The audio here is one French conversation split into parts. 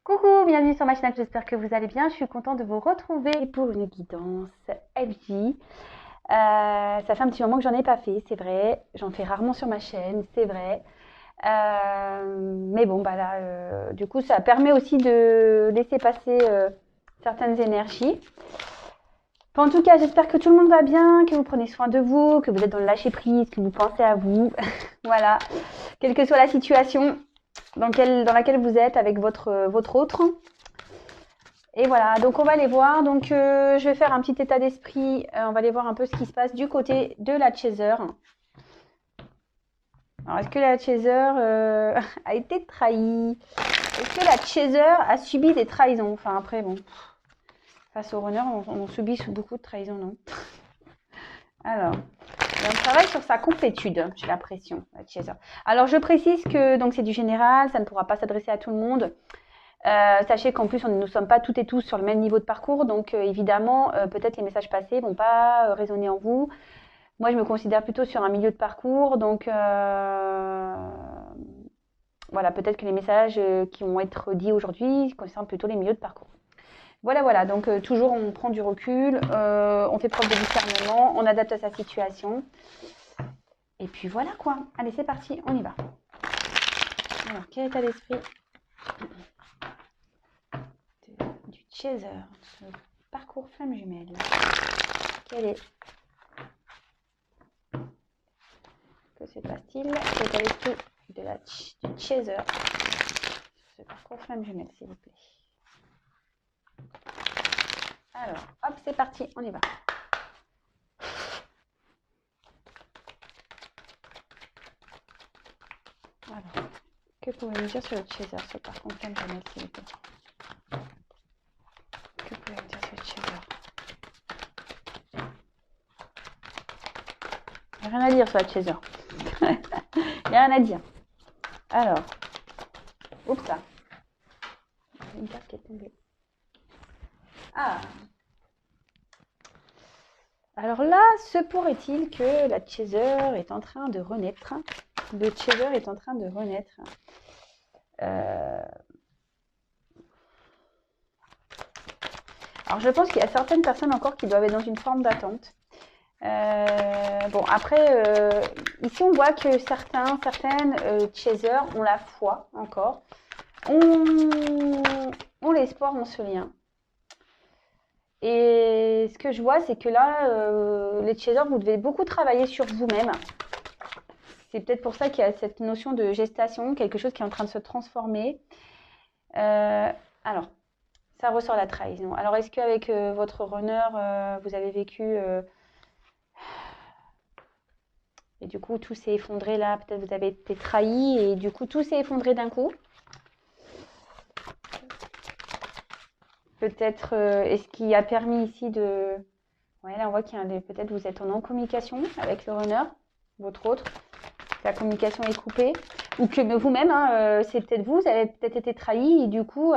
Coucou, bienvenue sur ma chaîne, j'espère que vous allez bien. Je suis contente de vous retrouver pour une guidance LG. Ça fait un petit moment que j'en ai pas fait, c'est vrai. J'en fais rarement sur ma chaîne, c'est vrai. Mais bon, bah là, du coup, ça permet aussi de laisser passer certaines énergies. Enfin, en tout cas, j'espère que tout le monde va bien, que vous prenez soin de vous, que vous êtes dans le lâcher prise, que vous pensez à vous. Voilà, quelle que soit la situation dans laquelle vous êtes avec votre autre. Et voilà, donc on va aller voir. Donc je vais faire un petit état d'esprit. On va aller voir un peu ce qui se passe du côté de la chaser. Alors est-ce que la chaser a été trahie? Est-ce que la chaser a subi des trahisons? Enfin après bon, face au runner, on subit beaucoup de trahisons, non? Alors, on travaille sur sa complétude, j'ai l'impression, la chaser. Alors je précise que donc c'est du général, ça ne pourra pas s'adresser à tout le monde. Sachez qu'en plus, nous ne sommes pas toutes et tous sur le même niveau de parcours, donc évidemment, peut-être les messages passés vont pas résonner en vous. Moi, je me considère plutôt sur un milieu de parcours, donc voilà, peut-être que les messages qui vont être dits aujourd'hui concernent plutôt les milieux de parcours. Voilà, voilà, donc toujours on prend du recul, on fait preuve de discernement, on adapte à sa situation. Et puis voilà quoi. Allez, c'est parti, on y va. Alors, quel état d'esprit du chaser, ce parcours flamme jumelle? Quel est Que se passe-t-il? Quel état d'esprit du chaser ce parcours flamme jumelle, s'il vous plaît? Alors, hop, c'est parti, on y va. Alors, que pouvez-vous me dire sur le chaser, ce parcours flamme jumelle, s'il vous plaît? Que pouvez-vous me dire sur le chaser? Il n'y a rien à dire sur la chaser. Il n'y a rien à dire. Alors, oups, ça. Une carte qui est tombée. Ah. Alors là, se pourrait-il que la chaser est en train de renaître? Le chaser est en train de renaître. Alors je pense qu'il y a certaines personnes encore qui doivent être dans une forme d'attente. Bon, après, ici on voit que certaines chasers ont la foi encore, ont l'espoir en ce lien. Et ce que je vois, c'est que là, les chasers, vous devez beaucoup travailler sur vous-même. C'est peut-être pour ça qu'il y a cette notion de gestation, quelque chose qui est en train de se transformer. Alors, ça ressort la trahison. Alors, est-ce qu'avec votre runner, vous avez vécu et du coup tout s'est effondré là? Peut-être vous avez été trahi et du coup tout s'est effondré d'un coup. Peut-être, et ce qui a permis ici de... Ouais, là on voit qu'il y a peut-être vous êtes en non-communication avec le runner, votre autre. La communication est coupée. Ou que vous-même, hein, c'est peut-être vous avez peut-être été trahi et du coup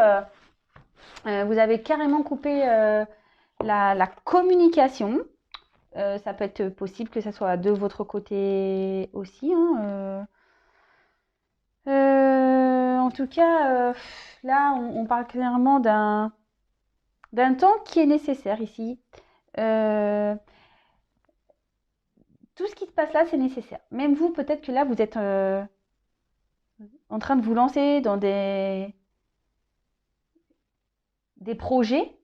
vous avez carrément coupé la communication. Ça peut être possible que ça soit de votre côté aussi. Hein, en tout cas, là, on parle clairement d'un temps qui est nécessaire ici. Tout ce qui se passe là, c'est nécessaire. Même vous, peut-être que là, vous êtes en train de vous lancer dans des projets.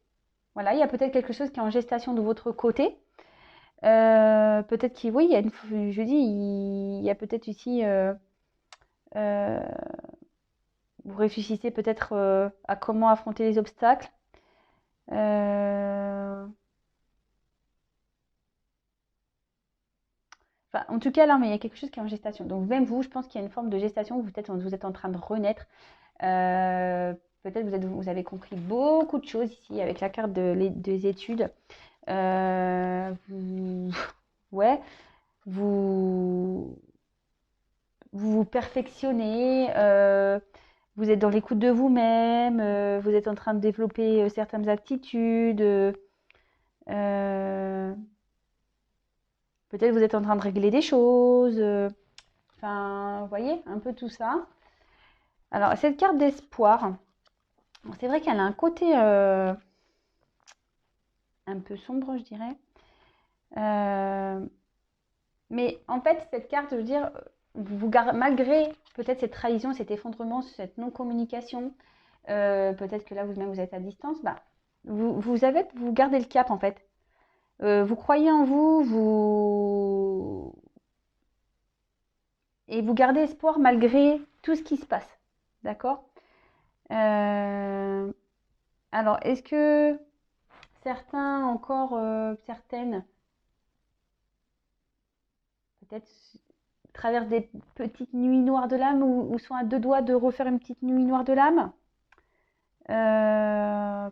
Voilà, il y a peut-être quelque chose qui est en gestation de votre côté. Peut-être qu'il, oui, il y a je dis, il y a peut-être ici, euh, vous réfléchissez peut-être à comment affronter les obstacles. Enfin, en tout cas, là, mais il y a quelque chose qui est en gestation. Donc, même vous, je pense qu'il y a une forme de gestation. Vous êtes en train de renaître. Euh, Peut-être vous avez compris beaucoup de choses ici avec la carte des études. Vous, ouais, vous, vous vous perfectionnez. Vous êtes dans l'écoute de vous-même. Vous êtes en train de développer certaines aptitudes. Euh, Peut-être vous êtes en train de régler des choses. Enfin, vous voyez, un peu tout ça. Alors, cette carte d'espoir, Bon, c'est vrai qu'elle a un côté un peu sombre, je dirais. Mais en fait, cette carte, je veux dire, malgré peut-être cette trahison, cet effondrement, cette non-communication, peut-être que là, vous-même, vous êtes à distance, bah, vous gardez le cap, en fait. Vous croyez en vous, et vous gardez espoir malgré tout ce qui se passe. D'accord? Alors, est-ce que certains encore, certaines, peut-être traversent des petites nuits noires de l'âme ou sont à deux doigts de refaire une petite nuit noire de l'âme?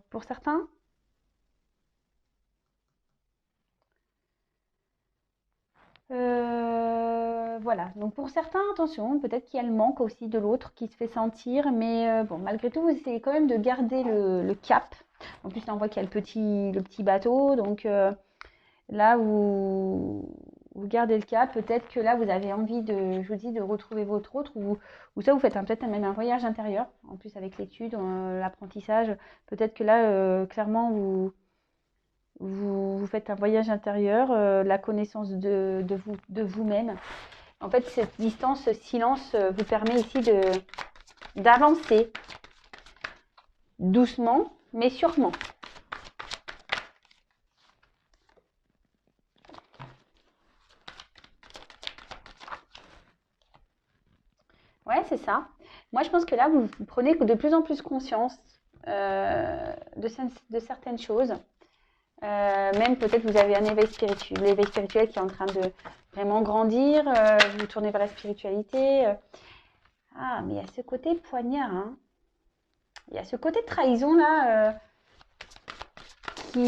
Pour certains? Voilà, donc pour certains, attention, peut-être qu'il y a le manque aussi de l'autre qui se fait sentir, mais bon, malgré tout, vous essayez quand même de garder le cap. En plus, là, on voit qu'il y a le petit bateau, donc là, vous gardez le cap. Peut-être que là, vous avez envie de, je vous dis, de retrouver votre autre, ou ça, vous faites peut-être même un voyage intérieur, en plus avec l'étude, l'apprentissage. Peut-être que là, clairement, vous faites un voyage intérieur, la connaissance de vous-même. En fait, cette distance, ce silence vous permet ici d'avancer doucement, mais sûrement. Ouais, c'est ça. Moi, je pense que là, vous prenez de plus en plus conscience de certaines choses. Même peut-être vous avez un l'éveil spirituel qui est en train de vraiment grandir. Vous tournez vers la spiritualité. Ah, mais il y a ce côté poignard, hein. Il y a ce côté trahison là qui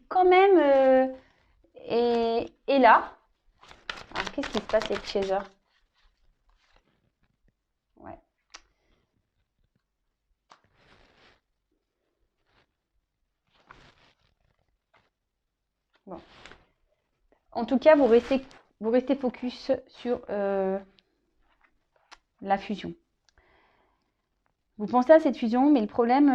quand même est là. Alors, qu'est-ce qui se passe avec Chaser? Ouais. Bon. En tout cas, vous restez focus sur la fusion. Vous pensez à cette fusion, mais le problème,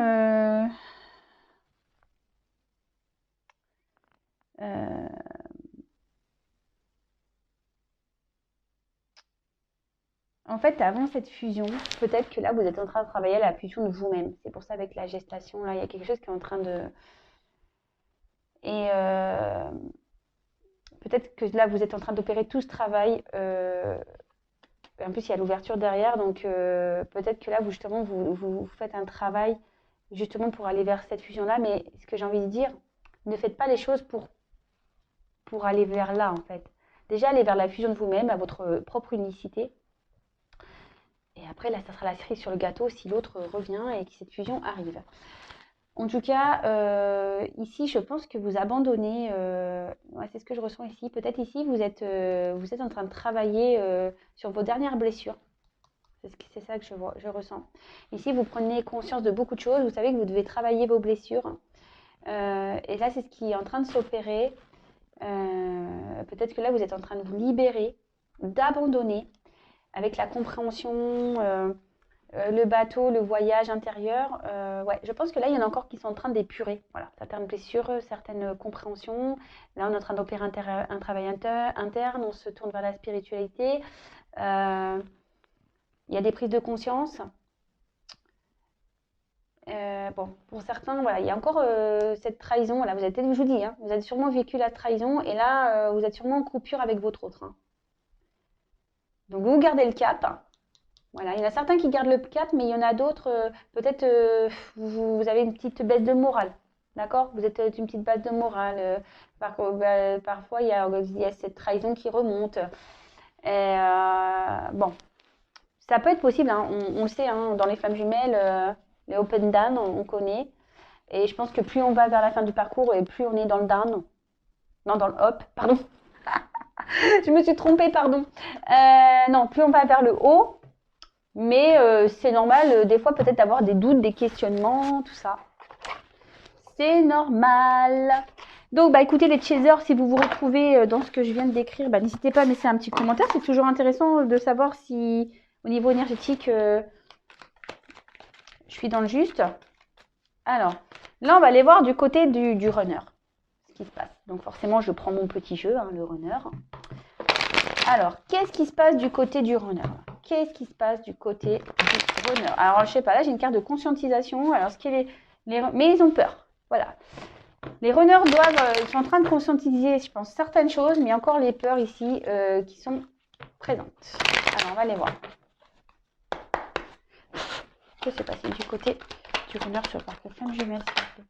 en fait, avant cette fusion, peut-être que là, vous êtes en train de travailler à la fusion de vous-même. C'est pour ça, avec la gestation, là, il y a quelque chose qui est en train de... Et peut-être que là, vous êtes en train d'opérer tout ce travail. En plus, il y a l'ouverture derrière. Donc, peut-être que là, justement, vous faites un travail justement pour aller vers cette fusion-là. Mais ce que j'ai envie de dire, ne faites pas les choses pour aller vers là, en fait. Déjà, aller vers la fusion de vous-même, à votre propre unicité. Et après, là, ça sera la cerise sur le gâteau si l'autre revient et que cette fusion arrive. En tout cas, ici, je pense que vous abandonnez. Ouais, c'est ce que je ressens ici. Peut-être ici, vous êtes en train de travailler sur vos dernières blessures. C'est ça que je ressens. Ici, vous prenez conscience de beaucoup de choses. Vous savez que vous devez travailler vos blessures. Et là, c'est ce qui est en train de s'opérer. Peut-être que là, vous êtes en train de vous libérer, d'abandonner avec la compréhension, le bateau, le voyage intérieur. Ouais, je pense que là, il y en a encore qui sont en train d'épurer. Voilà, certaines blessures, certaines compréhensions. Là, on est en train d'opérer un travail interne. On se tourne vers la spiritualité. Il y a des prises de conscience. Bon, pour certains, voilà, il y a encore cette trahison. Voilà, je vous dis, hein, vous avez sûrement vécu la trahison et là, vous êtes sûrement en coupure avec votre autre. Hein. Donc, vous gardez le cap. Voilà, il y en a certains qui gardent le cap, mais il y en a d'autres, peut-être vous avez une petite baisse de morale. D'accord? Vous êtes une petite baisse de morale. Parfois, il y a cette trahison qui remonte. Et, bon, ça peut être possible, hein, on le sait, hein, dans les flammes jumelles, les open down, on connaît. Et je pense que plus on va vers la fin du parcours et plus on est dans le down. Non, dans le up, pardon. Je me suis trompée, pardon. Non, plus on va vers le haut, mais c'est normal des fois peut-être d'avoir des doutes, des questionnements, tout ça. C'est normal. Donc, bah écoutez les chasers, si vous vous retrouvez dans ce que je viens de décrire, bah, n'hésitez pas à laisser un petit commentaire. C'est toujours intéressant de savoir si, au niveau énergétique, Je suis dans le juste. Alors, là, on va aller voir du côté du runner, ce qui se passe. Donc, forcément, je prends mon petit jeu, hein, le runner. Alors, qu'est-ce qui se passe du côté du runner? Qu'est-ce qui se passe du côté du runner? Alors, je sais pas, là, j'ai une carte de conscientisation. Alors, mais ils ont peur. Voilà. Les runners ils sont en train de conscientiser, je pense, certaines choses, mais encore les peurs ici qui sont présentes. Alors, on va les voir. Que s'est passé du côté du runner sur le parcours flamme jumelle, s'il vous plaît?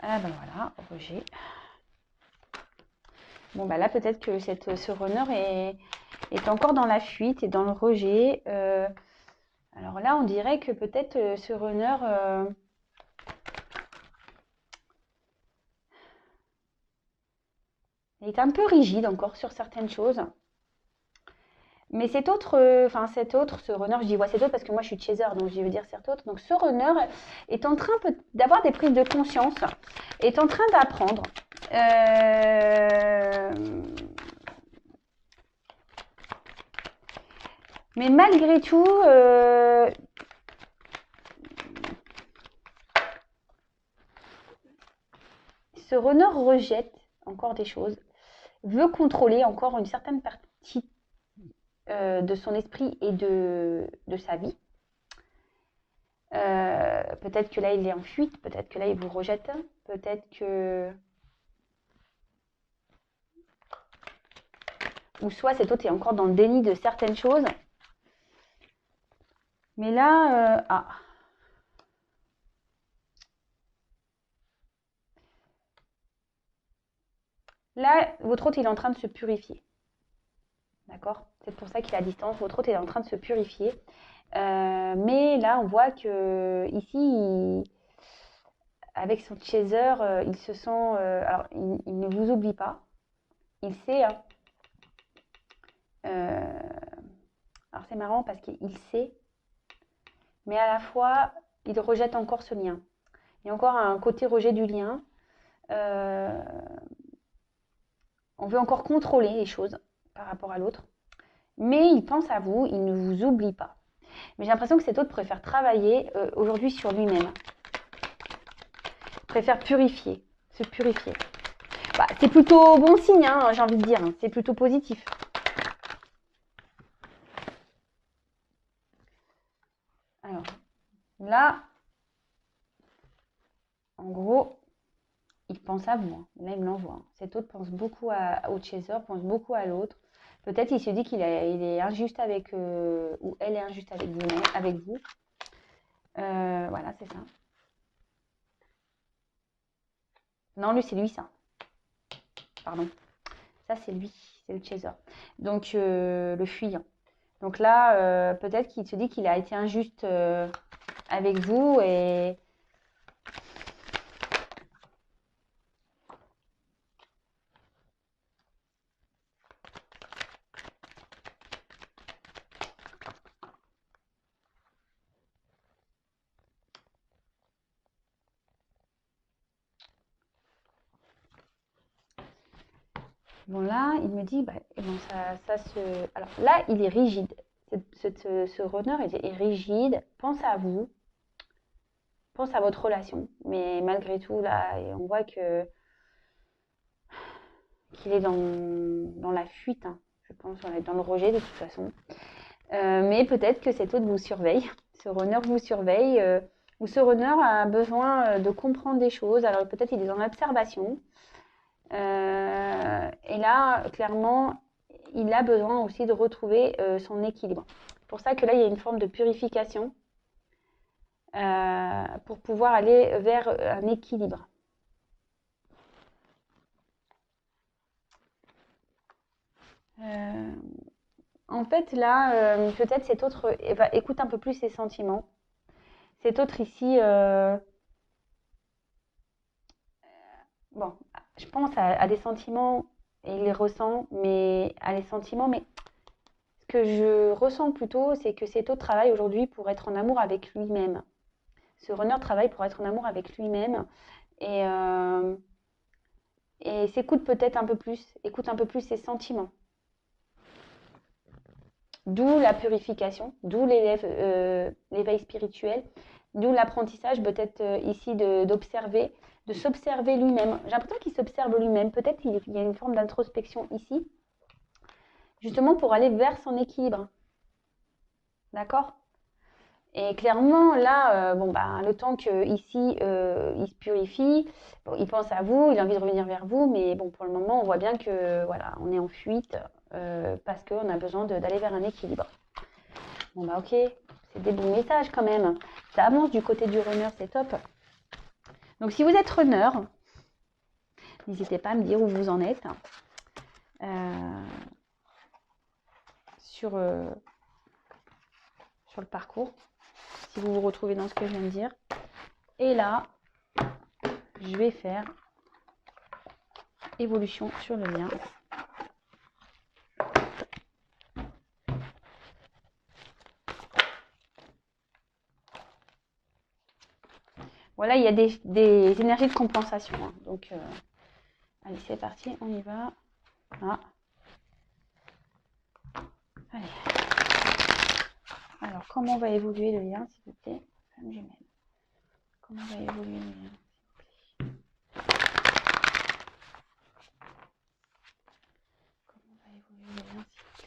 Ah ben voilà, rejet. Bon, bah là, peut-être que ce runner est encore dans la fuite et dans le rejet. Alors là, on dirait que peut-être ce runner est un peu rigide encore sur certaines choses. Mais cet autre, ce runner, je dis cet autre parce que moi je suis chaser, donc je veux dire cet autre. Donc ce runner est en train d'avoir des prises de conscience, est en train d'apprendre. Mais malgré tout, ce runner rejette encore des choses, veut contrôler encore une certaine partie de son esprit et de sa vie. Peut-être que là il est en fuite, peut-être que là il vous rejette, peut-être que... Ou soit cet autre est encore dans le déni de certaines choses. Mais là, Là, votre autre il est en train de se purifier. D'accord? C'est pour ça qu'il est à distance. Votre autre est en train de se purifier. Mais là, on voit que ici, avec son chaser, il se sent... alors, il ne vous oublie pas. Il sait... Hein. Alors, c'est marrant parce qu'il sait. Mais à la fois, il rejette encore ce lien. Il y a encore un côté rejet du lien. On veut encore contrôler les choses par rapport à l'autre. Mais il pense à vous, il ne vous oublie pas. Mais j'ai l'impression que cet autre préfère travailler aujourd'hui sur lui-même. Préfère purifier, se purifier. Bah, c'est plutôt bon signe, hein, j'ai envie de dire. C'est plutôt positif. Alors, là, en gros, il pense à vous. Hein. Là, il me l'envoie. Cet autre pense beaucoup au chaser, pense beaucoup à l'autre. Peut-être il se dit qu'il est injuste avec... ou elle est injuste avec vous. Voilà, c'est ça. Non, lui, c'est lui, ça. Pardon. Ça, c'est lui. C'est le chaser. Donc, le fuyant. Donc là, peut-être qu'il se dit qu'il a été injuste avec vous et... Bon là, il me dit, bon, ça se... Alors là, il est rigide. Ce runner est rigide. Pense à vous. Pense à votre relation. Mais malgré tout, là, on voit qu'il est dans la fuite. Hein. Je pense qu'on est dans le rejet de toute façon. Mais peut-être que cet autre vous surveille. Ce runner vous surveille. Ou ce runner a besoin de comprendre des choses. Alors peut-être il est en observation. Et là, clairement, il a besoin aussi de retrouver son équilibre. C'est pour ça que là, il y a une forme de purification pour pouvoir aller vers un équilibre. En fait, là, peut-être cet autre écoute un peu plus ses sentiments. Cet autre ici, bon, je pense à des sentiments et il les ressent, mais à les sentiments, mais ce que je ressens plutôt, c'est que cet autre travaille aujourd'hui pour être en amour avec lui-même. Ce runner travaille pour être en amour avec lui-même et s'écoute peut-être un peu plus, écoute un peu plus ses sentiments. D'où la purification, d'où l'éveil spirituel, d'où l'apprentissage peut-être ici d'observer, de s'observer lui-même. J'ai l'impression qu'il s'observe lui-même. Peut-être qu'il y a une forme d'introspection ici, justement pour aller vers son équilibre. D'accord? Et clairement, là, le temps qu'ici, il se purifie, bon, il pense à vous, il a envie de revenir vers vous, mais bon, pour le moment, on voit bien que, voilà, on est en fuite parce qu'on a besoin d'aller vers un équilibre. Bon, bah ok, c'est des bons messages quand même. Ça avance du côté du runner, c'est top. Donc, si vous êtes runner, n'hésitez pas à me dire où vous en êtes sur le parcours. Si vous vous retrouvez dans ce que je viens de dire. Et là, je vais faire évolution sur le lien. Voilà, il y a des énergies de compensation. Hein. Donc, allez, c'est parti, on y va. Ah. Allez. Alors, comment va évoluer le lien, s'il vous plaît, femme jumelle? Comment va évoluer le lien, s'il vous plaît? Comment va évoluer le lien, s'il vous plaît?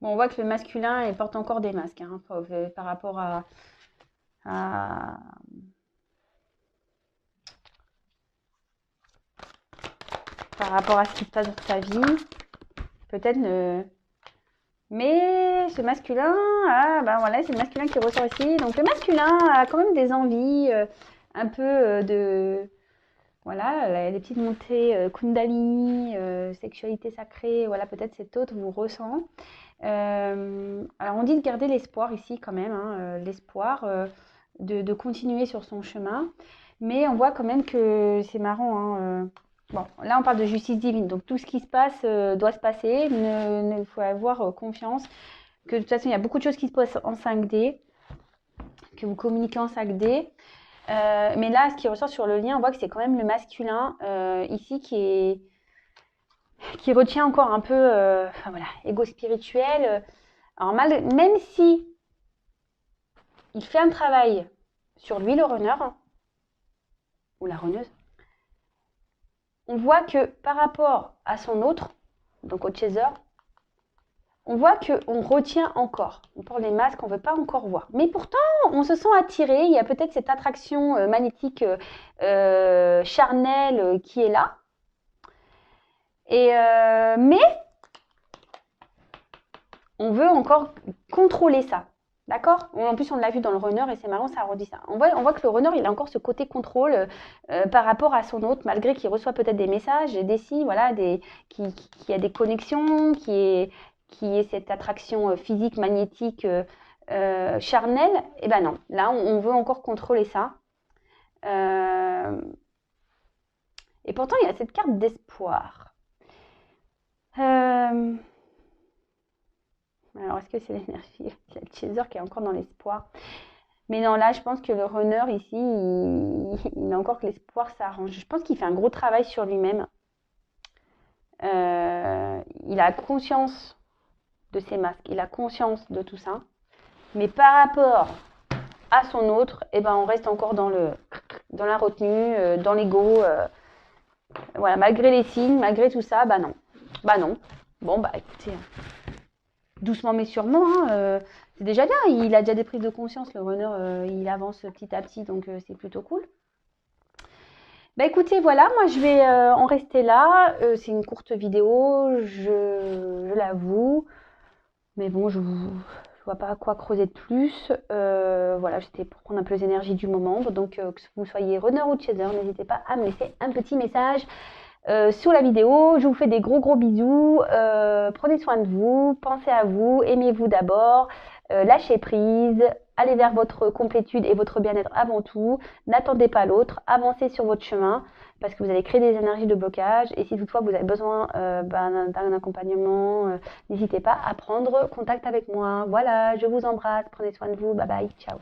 Bon, on voit que le masculin, il porte encore des masques hein, par rapport à ce qui se passe dans sa vie. Peut-être mais ce masculin, voilà, c'est le masculin qui ressort ici. Donc le masculin a quand même des envies, un peu voilà, les petites montées Kundalini, sexualité sacrée, voilà, peut-être cet autre vous ressent. Alors on dit de garder l'espoir ici quand même, hein, l'espoir de continuer sur son chemin. Mais on voit quand même que c'est marrant, hein, bon, là on parle de justice divine, donc tout ce qui se passe doit se passer, il faut avoir confiance que de toute façon il y a beaucoup de choses qui se passent en 5D, que vous communiquez en 5D. Mais là, ce qui ressort sur le lien, on voit que c'est quand même le masculin ici qui retient encore un peu, voilà, égo spirituel. Alors même si il fait un travail sur lui, le runner, ou la runneuse, on voit que par rapport à son autre, donc au chaser, on voit qu'on retient encore. On porte des masques qu'on ne veut pas encore voir. Mais pourtant, on se sent attiré. Il y a peut-être cette attraction magnétique charnelle qui est là. Mais on veut encore contrôler ça. D'accord? En plus, on l'a vu dans le runner et c'est marrant, ça redit ça. On voit que le runner, il a encore ce côté contrôle par rapport à son autre, malgré qu'il reçoit peut-être des messages, des signes, voilà, qui a des connexions, qui est cette attraction physique, magnétique, charnelle. Et ben non, là, on veut encore contrôler ça. Et pourtant, il y a cette carte d'espoir. Alors, est-ce que c'est l'énergie? C'est le chaser qui est encore dans l'espoir. Mais non, là, je pense que le runner, ici, il a encore que l'espoir s'arrange. Je pense qu'il fait un gros travail sur lui-même. Il a conscience de ses masques. Il a conscience de tout ça. Mais par rapport à son autre, eh ben, on reste encore dans la retenue, dans l'ego. Voilà, malgré les signes, malgré tout ça, bah non. Bah non. Bon, bah écoutez... doucement mais sûrement, hein, c'est déjà bien, il a déjà des prises de conscience, le runner, il avance petit à petit, donc c'est plutôt cool. Bah écoutez, voilà, moi je vais en rester là, c'est une courte vidéo, je l'avoue, mais bon, je je vois pas quoi creuser de plus. Voilà, j'étais pour prendre un peu les énergies du moment. Donc, que vous soyez runner ou chaser, n'hésitez pas à me laisser un petit message sous la vidéo. Je vous fais des gros bisous. Prenez soin de vous, pensez à vous, aimez-vous d'abord, lâchez prise, allez vers votre complétude et votre bien-être avant tout. N'attendez pas l'autre, avancez sur votre chemin parce que vous allez créer des énergies de blocage. Et si toutefois vous avez besoin d'un accompagnement, n'hésitez pas à prendre contact avec moi. Voilà, je vous embrasse, prenez soin de vous, bye bye, ciao.